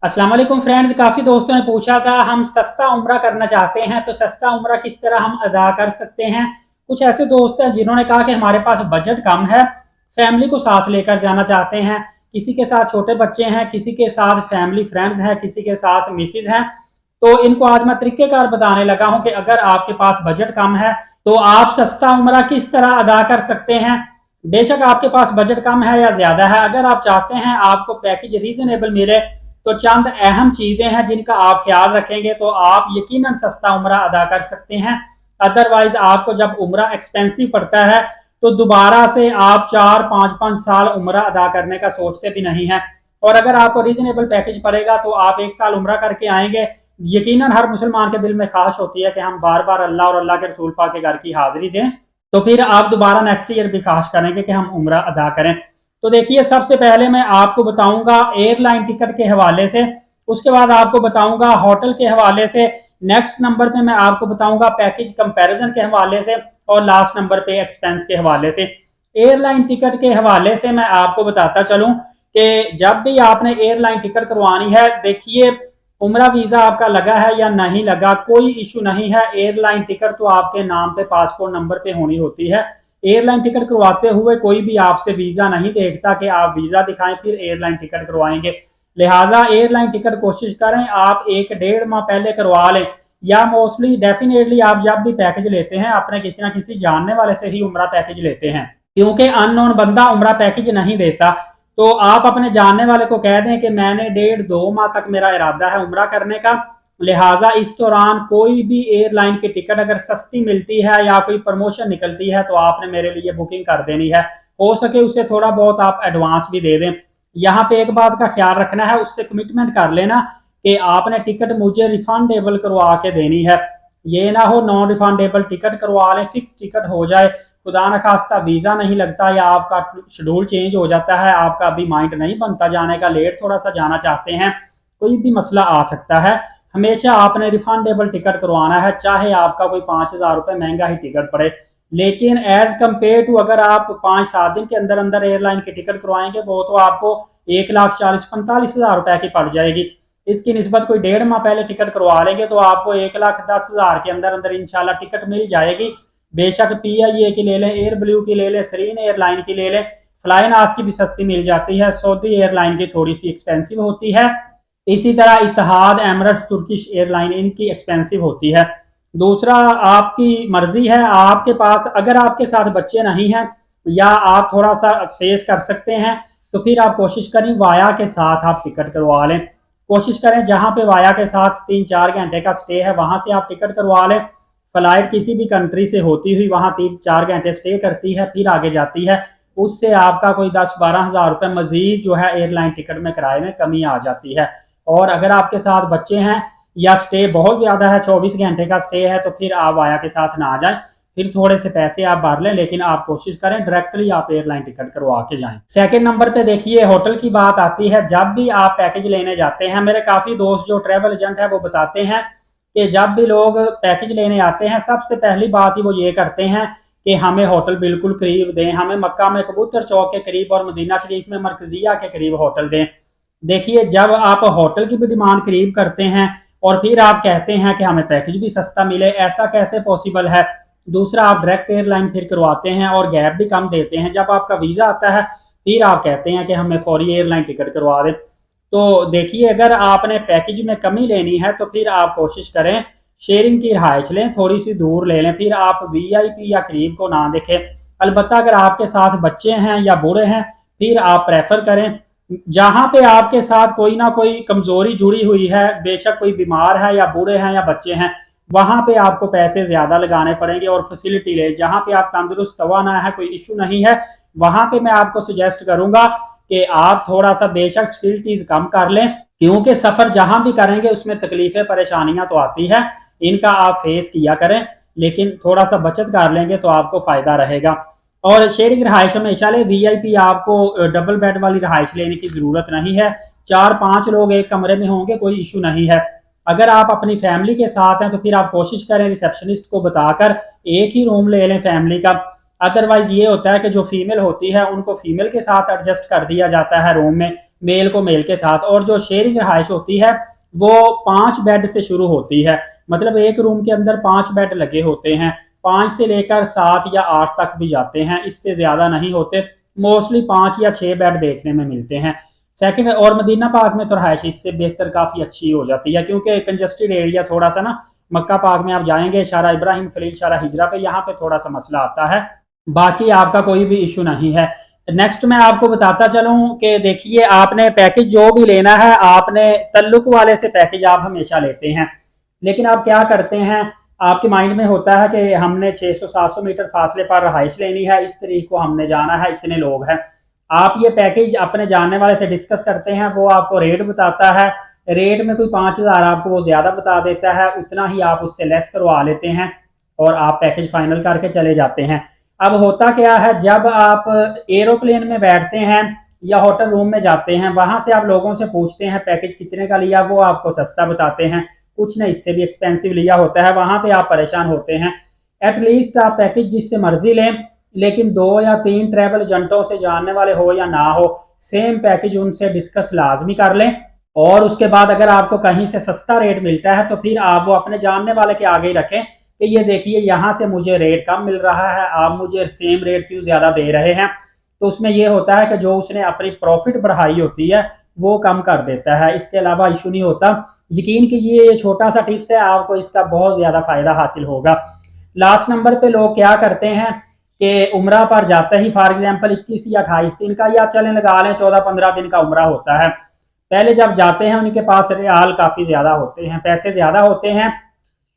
अस्सलाम वालेकुम फ्रेंड्स, काफ़ी दोस्तों ने पूछा था हम सस्ता उम्रा करना चाहते हैं तो सस्ता उम्रा किस तरह हम अदा कर सकते हैं। कुछ ऐसे दोस्त हैं जिन्होंने कहा कि हमारे पास बजट कम है, फैमिली को साथ लेकर जाना चाहते हैं, किसी के साथ छोटे बच्चे हैं, किसी के साथ फैमिली फ्रेंड्स हैं, किसी के साथ मिसेज हैं। तो इनको आज मैं तरीक़ेकार बताने लगा हूं कि अगर आपके पास बजट कम है तो आप सस्ता उम्रा किस तरह अदा कर सकते हैं। बेशक आपके पास बजट कम है या ज़्यादा है, अगर आप चाहते हैं आपको पैकेज रीजनेबल मिले तो चंद अहम चीजें हैं जिनका आप ख्याल रखेंगे तो आप यकीनन सस्ता उम्रा अदा कर सकते हैं। अदरवाइज आपको जब उम्रा एक्सपेंसिव पड़ता है तो दोबारा से आप 4-5 साल उम्रा अदा करने का सोचते भी नहीं है। और अगर आपको रीजनेबल पैकेज पड़ेगा तो आप 1 साल उम्रा करके आएंगे। यकीनन हर मुसलमान के दिल में ख्वाहिश होती है कि हम बार बार अल्लाह और अल्लाह के रसूल पाक के घर की हाजिरी दें, तो फिर आप दोबारा नेक्स्ट ईयर भी ख्वाहिश करेंगे कि हम उम्रा अदा करें। तो देखिए, सबसे पहले मैं आपको बताऊंगा एयरलाइन टिकट के हवाले से, उसके बाद आपको बताऊंगा होटल के हवाले से, नेक्स्ट नंबर पे मैं आपको बताऊंगा पैकेज कंपैरिजन के हवाले से, और लास्ट नंबर पे एक्सपेंस के हवाले से। एयरलाइन टिकट के हवाले से मैं आपको बताता चलूं कि जब भी आपने एयरलाइन टिकट करवानी है, देखिए उम्रा वीजा आपका लगा है या नहीं लगा कोई इशू नहीं है। एयरलाइन टिकट तो आपके नाम पे पासपोर्ट नंबर पे होनी होती है। एयरलाइन टिकट करवाते हुए कोई भी आपसे वीजा नहीं देखता कि आप वीजा दिखाएं फिर एयरलाइन टिकट करवाएंगे। लिहाजा एयरलाइन टिकट कोशिश करें आप 1-1.5 माह पहले करवा लें, या मोस्टली डेफिनेटली आप जब भी पैकेज लेते हैं अपने किसी ना किसी जानने वाले से ही उम्रा पैकेज लेते हैं, क्योंकि अननोन बंदा उम्रा पैकेज नहीं देता। तो आप अपने जानने वाले को कह दें कि मैंने 1.5-2 माह तक मेरा इरादा है उम्रा करने का, लिहाजा इस दौरान कोई भी एयरलाइन की टिकट अगर सस्ती मिलती है या कोई प्रमोशन निकलती है तो आपने मेरे लिए बुकिंग कर देनी है। हो सके उससे थोड़ा बहुत आप एडवांस भी दे दें। यहाँ पे एक बात का ख्याल रखना है, उससे कमिटमेंट कर लेना कि आपने टिकट मुझे रिफंडेबल करवा के देनी है। ये ना हो नॉन रिफंडेबल टिकट करवा लें, फिक्स टिकट हो जाए, खुदा न खास्ता वीज़ा नहीं लगता या आपका शेड्यूल चेंज हो जाता है, आपका अभी माइंड नहीं बनता जाने का, लेट थोड़ा सा जाना चाहते हैं, कोई भी मसला आ सकता है। हमेशा आपने रिफंडेबल टिकट करवाना है, चाहे आपका कोई 5,000 रुपये महंगा ही टिकट पड़े। लेकिन एज कम्पेयर टू अगर आप 5-7 दिन के अंदर अंदर एयरलाइन की टिकट करवाएंगे वो तो आपको 1,40,45,000 रुपये की पड़ जाएगी। इसकी निस्बत कोई 1.5 माह पहले टिकट करवा लेंगे तो आपको 1,10,000 के अंदर अंदर इंशाल्लाह टिकट मिल जाएगी। बेशक PIA की ले लें, एयर ब्लू की ले लें, सरीन एयरलाइन की ले लें, फ्लाइनास की भी सस्ती मिल जाती है, सऊदी एयरलाइन की थोड़ी सी एक्सपेंसिव होती है। इसी तरह इत्तेहाद, एमिरेट्स, तुर्किश एयरलाइन इनकी एक्सपेंसिव होती है। दूसरा आपकी मर्जी है, आपके पास अगर आपके साथ बच्चे नहीं हैं या आप थोड़ा सा फेस कर सकते हैं तो फिर आप कोशिश करें वाया के साथ आप टिकट करवा लें। कोशिश करें जहां पे वाया के साथ 3-4 घंटे का स्टे है वहां से आप टिकट करवा लें। फ्लाइट किसी भी कंट्री से होती हुई वहां 3-4 घंटे स्टे करती है फिर आगे जाती है, उससे आपका कोई 10-12 हज़ार रुपये मजीद जो है एयरलाइन टिकट में किराए में कमी आ जाती है। और अगर आपके साथ बच्चे हैं या स्टे बहुत ज़्यादा है, 24 घंटे का स्टे है, तो फिर आप वाया के साथ ना आ जाएं, फिर थोड़े से पैसे आप भर लें, लेकिन आप कोशिश करें डायरेक्टली आप एयरलाइन टिकट करवा के जाएं। सेकंड नंबर पे देखिए होटल की बात आती है। जब भी आप पैकेज लेने जाते हैं, मेरे काफ़ी दोस्त जो ट्रैवल एजेंट है वो बताते हैं कि जब भी लोग पैकेज लेने आते हैं सबसे पहली बात ही वो ये करते हैं कि हमें होटल बिल्कुल करीब दें, हमें मक्का में कबूतर चौक के करीब और मदीना शरीफ में मरकजिया के करीब होटल दें। देखिए, जब आप होटल की भी डिमांड करीब करते हैं और फिर आप कहते हैं कि हमें पैकेज भी सस्ता मिले, ऐसा कैसे पॉसिबल है। दूसरा, आप डायरेक्ट एयरलाइन फिर करवाते हैं और गैप भी कम देते हैं। जब आपका वीज़ा आता है फिर आप कहते हैं कि हमें फौरी एयरलाइन टिकट करवा दें। तो देखिए, अगर आपने पैकेज में कमी लेनी है तो फिर आप कोशिश करें शेयरिंग की रिहाइश लें, थोड़ी सी दूर ले लें, फिर आप VIP या करीब को ना देखें। अलबत्ता अगर आपके साथ बच्चे हैं या बूढ़े हैं फिर आप प्रेफर करें जहां पे आपके साथ कोई ना कोई कमजोरी जुड़ी हुई है, बेशक कोई बीमार है या बूढ़े हैं या बच्चे हैं, वहां पे आपको पैसे ज्यादा लगाने पड़ेंगे। और फैसिलिटी ले जहां पे आप तंदुरुस्त तवाना है, कोई इशू नहीं है, वहां पे मैं आपको सजेस्ट करूंगा कि आप थोड़ा सा बेशक फैसिलिटीज कम कर लें, क्योंकि सफर जहां भी करेंगे उसमें तकलीफें परेशानियां तो आती है, इनका आप फेस किया करें, लेकिन थोड़ा सा बचत कर लेंगे तो आपको फायदा रहेगा। और शेयरिंग रहायश हमेशा ले, VIP आपको डबल बेड वाली रहायश लेने की जरूरत नहीं है। 4-5 लोग एक कमरे में होंगे, कोई इशू नहीं है। अगर आप अपनी फैमिली के साथ हैं तो फिर आप कोशिश करें रिसेप्शनिस्ट को बताकर एक ही रूम ले लें फैमिली का। अदरवाइज ये होता है कि जो फीमेल होती है उनको फीमेल के साथ एडजस्ट कर दिया जाता है रूम में, मेल को मेल के साथ। और जो शेयरिंग रहायश होती है वो 5 बेड से शुरू होती है, मतलब एक रूम के अंदर 5 बेड लगे होते हैं। 5 से लेकर 7 या 8 तक भी जाते हैं, इससे ज़्यादा नहीं होते। मोस्टली 5 या 6 बेड देखने में मिलते हैं। सेकंड, और मदीना पाक में तो रहायश इससे बेहतर काफ़ी अच्छी हो जाती है, क्योंकि कंजस्टेड एरिया थोड़ा सा ना, मक्का पाक में आप जाएंगे शारा इब्राहिम खलील शारा हिजरा पे, यहाँ पे थोड़ा सा मसला आता है, बाकी आपका कोई भी इशू नहीं है। नेक्स्ट मैं आपको बताता चलूं कि देखिए, आपने पैकेज जो भी लेना है, आपने तल्लुक वाले से पैकेज आप हमेशा लेते हैं, लेकिन आप क्या करते हैं, आपके माइंड में होता है कि हमने 600-700 मीटर फासले पर रहाइश लेनी है, इस तरीक को हमने जाना है, इतने लोग हैं। आप ये पैकेज अपने जानने वाले से डिस्कस करते हैं, वो आपको रेट बताता है, रेट में कोई 5,000 आपको वो ज़्यादा बता देता है, उतना ही आप उससे लेस करवा लेते हैं और आप पैकेज फाइनल करके चले जाते हैं। अब होता क्या है, जब आप एरोप्लेन में बैठते हैं या होटल रूम में जाते हैं, वहां से आप लोगों से पूछते हैं पैकेज कितने का लिया, वो आपको सस्ता बताते हैं, कुछ ने इससे भी एक्सपेंसिव लिया होता है, वहां पे आप परेशान होते हैं। एटलीस्ट आप पैकेज जिससे मर्जी लें, लेकिन 2 या 3 ट्रैवल एजेंटों से जानने वाले हो या ना हो, सेम पैकेज उनसे डिस्कस लाजमी कर लें। और उसके बाद अगर आपको कहीं से सस्ता रेट मिलता है तो फिर आप वो अपने जानने वाले के आगे ही रखें कि ये देखिए यहाँ से मुझे रेट कम मिल रहा है, आप मुझे सेम रेट क्यों ज़्यादा दे रहे हैं। तो उसमें ये होता है कि जो उसने अपनी प्रॉफिट बढ़ाई होती है वो कम कर देता है, इसके अलावा इशू नहीं होता। यकीन कीजिए, ये छोटा सा टिप्स है, आपको इसका बहुत ज़्यादा फ़ायदा हासिल होगा। लास्ट नंबर पे लोग क्या करते हैं कि उम्रा पर जाते ही, फॉर एग्जांपल 21 या 28 दिन का, या चलें लगा लें 14-15 दिन का उम्रा होता है, पहले जब जाते हैं उनके पास रियाल काफ़ी ज़्यादा होते हैं, पैसे ज़्यादा होते हैं।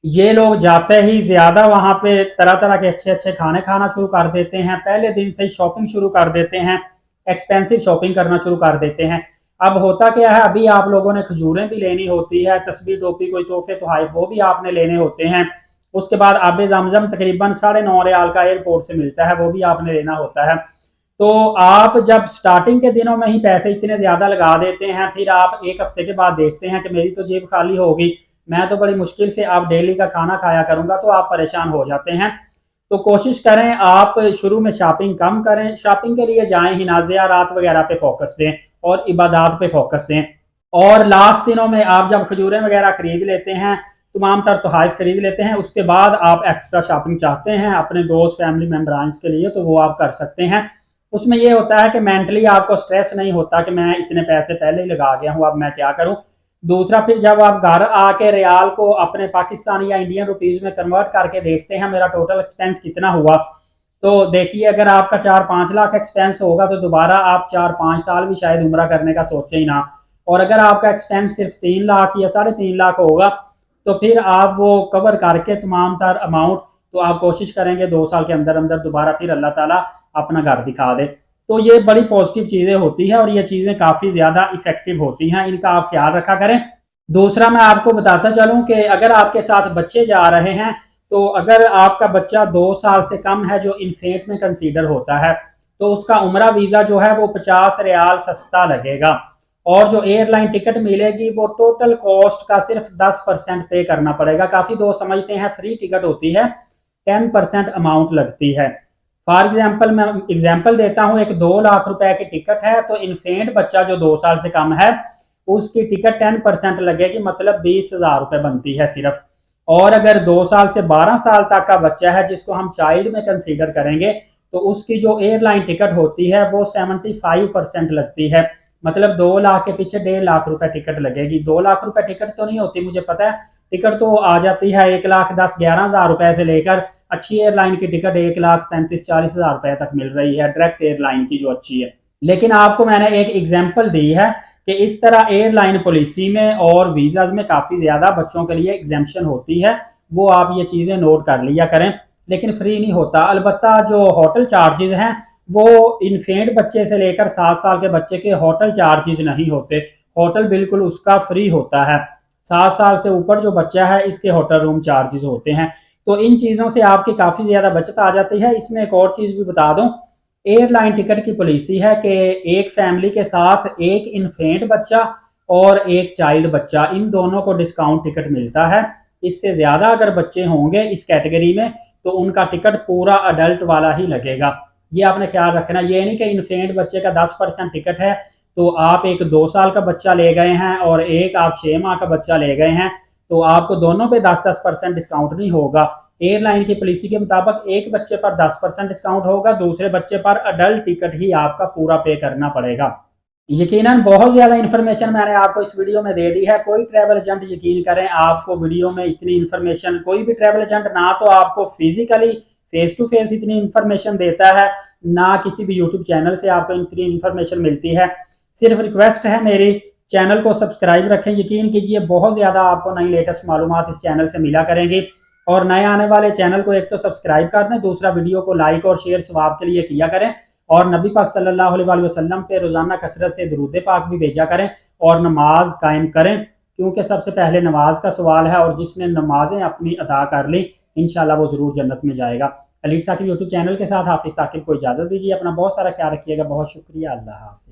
ये लोग जाते ही ज़्यादा वहाँ पे तरह तरह के अच्छे अच्छे खाने खाना शुरू कर देते हैं, पहले दिन से ही शॉपिंग शुरू कर देते हैं, एक्सपेंसिव शॉपिंग करना शुरू कर देते हैं। अब होता क्या है, अभी आप लोगों ने खजूरें भी लेनी होती है, तस्बीह टोपी कोई तोहफे तोहफे वो भी आपने लेने होते हैं। उसके बाद आबे जमजम तकरीबन 9.5 रियाल का एयरपोर्ट से मिलता है, वो भी आपने लेना होता है। तो आप जब स्टार्टिंग के दिनों में ही पैसे इतने ज़्यादा लगा देते हैं, फिर आप 1 हफ्ते के बाद देखते हैं कि मेरी तो जेब खाली होगी, मैं तो बड़ी मुश्किल से आप डेली का खाना खाया करूंगा, तो आप परेशान हो जाते हैं। तो कोशिश करें आप शुरू में शॉपिंग कम करें, शॉपिंग के लिए जाएं ही ना, ज़ियारात वगैरह पे फोकस दें और इबादत पे फोकस दें। और लास्ट दिनों में आप जब खजूरें वगैरह खरीद लेते हैं, तमाम तर तोहफ़ खरीद लेते हैं, उसके बाद आप एक्स्ट्रा शॉपिंग चाहते हैं अपने दोस्त फैमिली मेम्बरान्स के लिए, तो वो आप कर सकते हैं। उसमें ये होता है कि मेंटली आपको स्ट्रेस नहीं होता कि मैं इतने पैसे पहले ही लगा गया हूँ, अब मैं क्या करूँ। दूसरा, फिर जब आप घर आके रियाल को अपने पाकिस्तानी या इंडियन रुपीज़ में कन्वर्ट करके देखते हैं मेरा टोटल एक्सपेंस कितना हुआ, तो देखिए अगर आपका 4-5 लाख एक्सपेंस होगा तो दोबारा आप 4-5 साल भी शायद उम्रा करने का सोचें ही ना। और अगर आपका एक्सपेंस सिर्फ 3 लाख या 3.5 लाख होगा, तो फिर आप वो कवर करके तमाम तर अमाउंट, तो आप कोशिश करेंगे 2 साल के अंदर अंदर दोबारा फिर अल्लाह ताला अपना घर दिखा दे। तो ये बड़ी पॉजिटिव चीज़ें होती हैं और ये चीज़ें काफ़ी ज़्यादा इफेक्टिव होती हैं, इनका आप ख्याल रखा करें। दूसरा, मैं आपको बताता चलूं कि अगर आपके साथ बच्चे जा रहे हैं, तो अगर आपका बच्चा 2 साल से कम है, जो इन्फेंट में कंसीडर होता है, तो उसका उम्रा वीज़ा जो है वो 50 रियाल सस्ता लगेगा। और जो एयरलाइन टिकट मिलेगी वो टोटल कॉस्ट का सिर्फ 10% पे करना पड़ेगा। काफ़ी दोस्त समझते हैं फ्री टिकट होती है, 10% अमाउंट लगती है। फॉर एग्जाम्पल, मैं एग्जाम्पल देता हूँ, एक 2 लाख रुपए की टिकट है, तो इन्फेंट बच्चा जो 2 साल से कम है उसकी टिकट 10% लगेगी, मतलब 20,000 रुपए बनती है सिर्फ। और अगर 2 साल से 12 साल तक का बच्चा है जिसको हम चाइल्ड में कंसीडर करेंगे, तो उसकी जो एयरलाइन टिकट होती है वो 75% लगती है, मतलब 2 लाख के पीछे 1.5 लाख रुपए टिकट लगेगी। 2 लाख रुपए टिकट तो नहीं होती, मुझे पता है, टिकट तो आ जाती है 1,10,11,000 रुपए से लेकर, अच्छी एयरलाइन की टिकट 1,35,40,000 रुपए तक मिल रही है, डायरेक्ट एयरलाइन की जो अच्छी है। लेकिन आपको मैंने एक एग्जाम्पल दी है कि इस तरह एयरलाइन पॉलिसी में और वीज़ा में काफ़ी ज़्यादा बच्चों के लिए एग्जेम्पशन होती है, वो आप ये चीज़ें नोट कर लिया करें। लेकिन फ्री नहीं होता, अलबत्ता जो होटल चार्जेस हैं वो इन्फेंट बच्चे से लेकर 7 साल के बच्चे के होटल चार्जेस नहीं होते, होटल बिल्कुल उसका फ्री होता है। 7 साल से ऊपर जो बच्चा है इसके होटल रूम चार्जेस होते हैं। तो इन चीज़ों से आपकी काफ़ी ज़्यादा बचत आ जाती है। इसमें एक और चीज़ भी बता दूं, एयरलाइन टिकट की पॉलिसी है कि एक फैमिली के साथ एक इन्फेंट बच्चा और एक चाइल्ड बच्चा, इन दोनों को डिस्काउंट टिकट मिलता है। इससे ज़्यादा अगर बच्चे होंगे इस कैटेगरी में तो उनका टिकट पूरा अडल्ट वाला ही लगेगा। ये आपने ख्याल रखना, ये नहीं कि इन्फेंट बच्चे का 10% टिकट है, तो आप एक 2 साल का बच्चा ले गए हैं और एक आप 6 माह का बच्चा ले गए हैं, तो आपको दोनों पे 10-10% डिस्काउंट नहीं होगा। एयरलाइन की पॉलिसी के मुताबिक एक बच्चे पर 10% डिस्काउंट होगा, दूसरे बच्चे पर अडल्ट टिकट ही आपका पूरा पे करना पड़ेगा। यकीनन बहुत ज़्यादा इन्फॉर्मेशन मैंने आपको इस वीडियो में दे दी है। कोई ट्रैवल एजेंट यकीन करें आपको वीडियो में इतनी इन्फॉर्मेशन, कोई भी ट्रैवल एजेंट ना तो आपको फिजिकली फेस टू फेस इतनी इन्फॉर्मेशन देता है, ना किसी भी यूट्यूब चैनल से आपको इतनी इन्फॉर्मेशन मिलती है। सिर्फ रिक्वेस्ट है मेरी, चैनल को सब्सक्राइब रखें। यकीन कीजिए बहुत ज़्यादा आपको नई लेटेस्ट मालूमात इस चैनल से मिला करेंगी। और नए आने वाले चैनल को एक तो सब्सक्राइब कर दें, दूसरा वीडियो को लाइक और शेयर सवाब के लिए किया करें। और नबी पाक सल्लल्लाहु अलैहि वसल्लम पे रोज़ाना कसरत से दरूद पाक भी भेजा करें और नमाज कायम करें, क्योंकि सबसे पहले नमाज का सवाल है और जिसने नमाजें अपनी अदा कर ली इंशाल्लाह वो ज़रूर जन्नत में जाएगा। अली साकिब यूट्यूब चैनल के साथ हाफिज़ साकिब को इजाज़त दीजिए। अपना बहुत सारा ख्याल रखिएगा। बहुत शुक्रिया। अल्लाह हाफ़िज़।